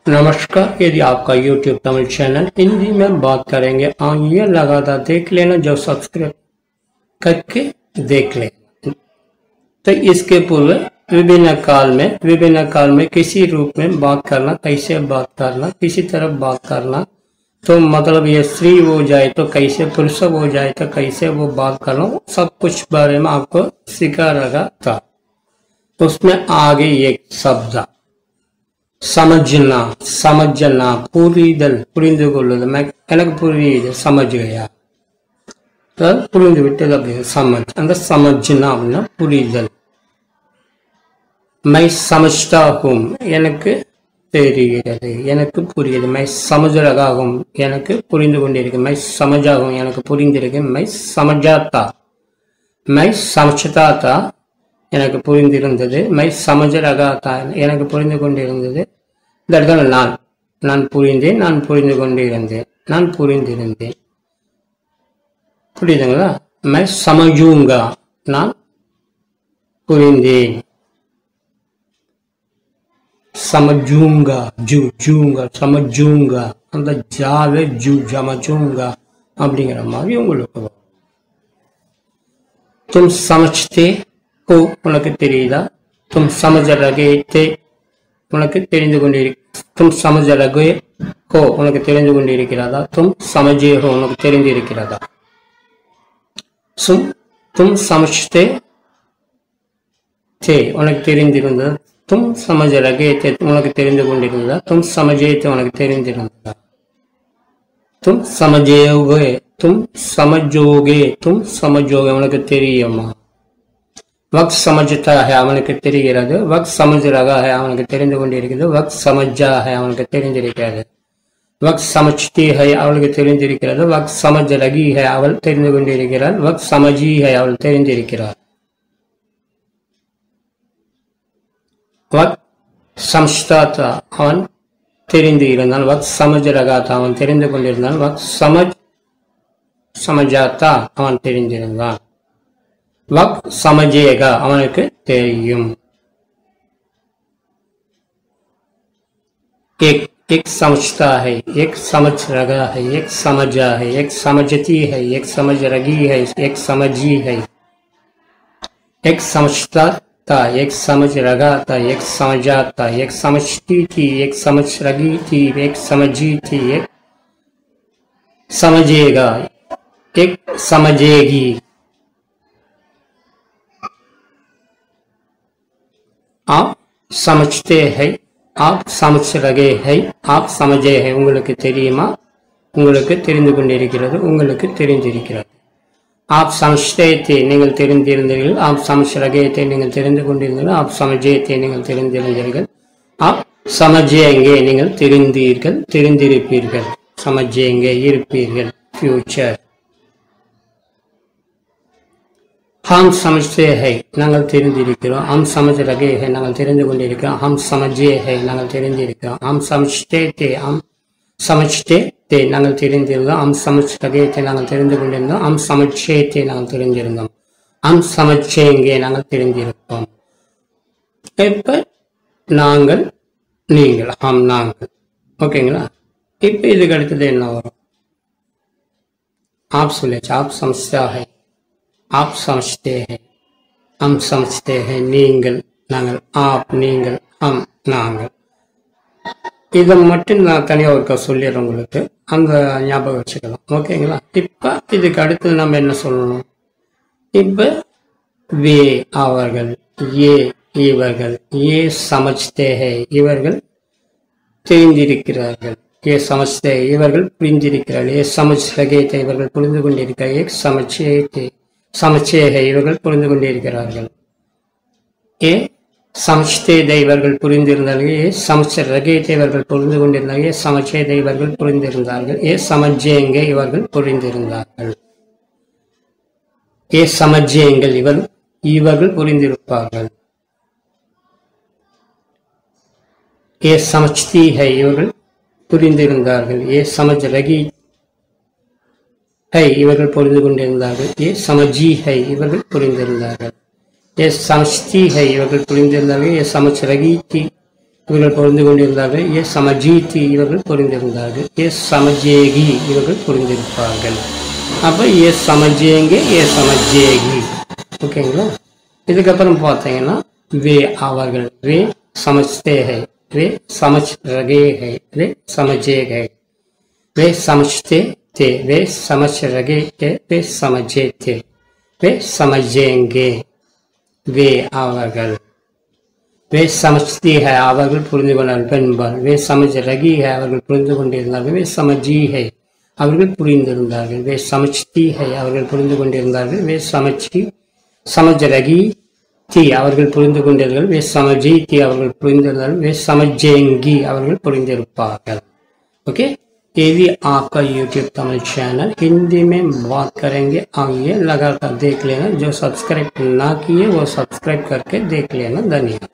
नमस्कार। यदि आपका YouTube तमिल चैनल हिंदी में बात करेंगे आइए लगातार देख लेना, जो सब्सक्राइब करके देख ले। तो इसके पूर्व विभिन्न काल में किसी रूप में बात करना, कैसे बात करना, किसी तरह बात करना, तो मतलब ये स्त्री हो जाए तो कैसे, पुरुष हो जाए तो कैसे वो बात करना, सब कुछ बारे में आपको सिखा रहा था। तो उसमें आगे एक शब्द समझना, புரிதல், புரிந்து கொள்ளுதல்। எனக்கு புரியுது, समझ गया, புரிந்து விட்டது அப்படி समझ। அந்த समझना அப்படின்னா புரிதல்। मैं समझता हूं, எனக்கு தெரிகிறது, எனக்கு புரியுது। मैं समझ रहा हूं, எனக்கு புரிந்து கொண்டிருக்கு। मैं समझा हूं, எனக்கு புரிந்திருக்கு। मैं समझाता, मैं समझता था, எனக்கு புரிந்திருந்தது। मैं समझ रहा था, எனக்கு புரிந்து கொண்டிருந்தது। இந்த இடத்துல நான் புரிந்தேன், நான் புரிந்து கொண்டிருந்தேன், நான் புரிந்திருந்தேன்। புரியுதுங்களா? मैं समझूंगा, நான் புரிந்தேன்। समझूंगा, समझूंगा, அந்த ஜாவே समझूंगा அப்படிங்கிற மாதிரி உங்களுக்கு। तुम समझते हो, உனக்கு தெரியுதா? तुम समझ रहे थे, உனக்கு தெரிந்து கொண்டிருக்க। तुम समझ रहे हो, உனக்கு தெரிந்து கொண்டிருக்கிறதா? तुम समझे हो, உனக்கு தெரிந்திருக்கிறதா? तुम समझते थे, உனக்கு தெரிந்திருந்ததா? तुम समझ रहे थे, உனக்கு தெரிந்து கொண்டிருந்ததா? तुम समझे थे, உனக்கு தெரிந்திருந்ததா? तुम समझोगे, तुम समझोगे, तुम समझोगे, உனக்கு தெரியுமா? वक्त समझता है, அவனுக்கு தெரிகிறது। वक्त समझ रहा है, அவனுக்கு தெரிந்து கொண்டிருக்கிறது। वक्त समझा है, அவனுக்கு தெரிந்திருக்கிறது। वक्त समझती है, அவளுக்கு தெரிந்திருக்கிறது। वक्त समझ रही है, அவள் தெரிந்து கொண்டிருக்கிறாள்। वक्त समझी है, அவள் தெரிந்திருக்கிறாள்। वक्त समझता था, அவன் தெரிந்து இருந்தான்। वक्त समझ रहा था, அவன் தெரிந்து கொண்டிருந்தான்। वक्त समझाता, அவன் தெரிந்திருந்தான்। वक्त समझेगा, அவனுக்கு தெரியும்। एक समझता है, एक समझ रहा है, एक समझा है, एक समझती है, एक समझ रही है, एक समझी है। एक समझता था, एक समझ रहा था, एक समझाता, एक समझती थी, एक समझ रही थी, एक समझी थी, एक समझेगा, एक समझेगी। आप समझते हैं, आप समझ रहे हैं, आप समझे हैं, உங்களுக்கு தெரியுமா? உங்களுக்கு தெரிந்து கொண்டிருக்கிறது, உங்களுக்கு தெரிந்திருக்கிறது। आप समझते थे, நீங்கள் தெரிந்திருந்தீர்கள்। आप समझ रहे थे, நீங்கள் தெரிந்து கொண்டிருந்தீர்கள்। आप समझे थे, நீங்கள் தெரிந்திருந்தீர்கள்। आप समझेंगे, நீங்கள் தெரிந்தீர்கள், தெரிந்திருப்பீர்கள்। समझेंगे, இருப்பீர்கள், ஃபியூச்சர்। हम समझते हैं, நாங்கள் தெரிந்திருக்கிறோம்। हम समझ रहे हैं, நாங்கள் தெரிந்து கொண்டிருக்கிறோம்। हम समझे हैं, நாங்கள் தெரிந்திருக்கிறோம்। हम समझते थे, हम समझते थे, நாங்கள் தெரிந்திருந்தோம்। हम समझ रहे थे, நாங்கள் தெரிந்து கொண்டிருந்தோம்। हम समझे थे, நாங்கள் தெரிந்திருந்தோம்। हम समझेंगे, நாங்கள் தெரிந்திருப்போம்। இப்ப நாங்கள், நீங்கள், हम நாங்கள், ஓகேங்களா? இப்ப இதுக்கு அடுத்தது என்ன வரும்? आप சொல்லியாச்சு। आप समझता है, आप समझते हैं, हम समझते हैं, நீங்கள், நாங்கள், आप நீங்கள், हम நாங்கள்। இதை மட்டும் நான் தனியாக ஒருக்கா சொல்லிடுறேன் உங்களுக்கு, அந்த ஞாபகம் வச்சுக்கலாம், ஓகேங்களா? இப்போ இதுக்கு அடுத்து நம்ம என்ன சொல்லணும்? இப்போ வே அவர்கள், ஏ இவர்கள், ஏ समझते हैं, இவர்கள் தெரிந்திருக்கிறார்கள்। ஏ समझते हैं, இவர்கள் புரிந்திருக்கிறார்கள்। ஏ समझ रहे थे, இவர்கள் புரிந்து கொண்டிருக்கிறார்கள்। ஏ समझे थे, समझे है, இவர்கள் புரிந்து கொண்டிருக்கிறார்கள்। ஏ समझते थे, இவர்கள் புரிந்திருந்தார்கள்। ஏ समझ रहे थे, இவர்கள் புரிந்து கொண்டிருந்தார்கள்। ஏ समझे थे, இவர்கள் புரிந்திருந்தார்கள்। ஏ समझेंगे, இவர்கள் புரிந்திருந்தார்கள்। ஏ समझेंगे, இவர்கள் புரிந்திருப்பார்கள்। ஏ समझती है, இவர்கள் புரிந்திருந்தார்கள்। ஏ समझ रही है, இவர்கள் புரிந்து கொண்டிருந்தார்கள்। ஏ समझी है, இவர்கள் புரிந்திருந்தார்கள்। ये समझती है, இவர்கள் புரிந்திருந்தார்கள்। ये समझ रही थी, இவர்கள் புரிந்து கொண்டிருந்தார்கள். ஏ சமஜீதி இவர்கள் புரிந்திருந்தார்கள். ஏ சமஜேகி இவர்கள் புரிந்திருப்பார்கள். அப்போ ஏ சமஜேங்கே ஏ சமஜேகி. ஓகேங்களா? இதுக்கப்புறம் பார்த்தீங்கன்னா வே அவர்கள், வே समझते हैं, वे समझ रहे हैं, वे समझे गए, वे समझते थे, वे समझ रहे थे, वे समझे थे, वे समझेंगे. वे அவர்கள், वे समझती है அவர்கள் புரிந்து கொண்டார்கள் பெண்பால், वे समझ रही है அவர்கள் புரிந்து கொண்டிருந்தார்கள், वे समझी है அவர்கள் புரிந்திருந்தார்கள், वे समझती है அவர்கள் புரிந்து கொண்டிருந்தார்கள், वे समझ रही थी அவர்கள் புரிந்து கொண்டார்கள், वे समझी थी அவர்கள் புரிந்திருந்தார்கள், वे समझेंगी அவர்கள் புரிந்திருப்பார்கள். ओके, ये भी आपका YouTube तमिल चैनल हिंदी में बात करेंगे. आइए लगातार देख लेना. जो सब्सक्राइब ना किए वो सब्सक्राइब करके देख लेना. धन्यवाद.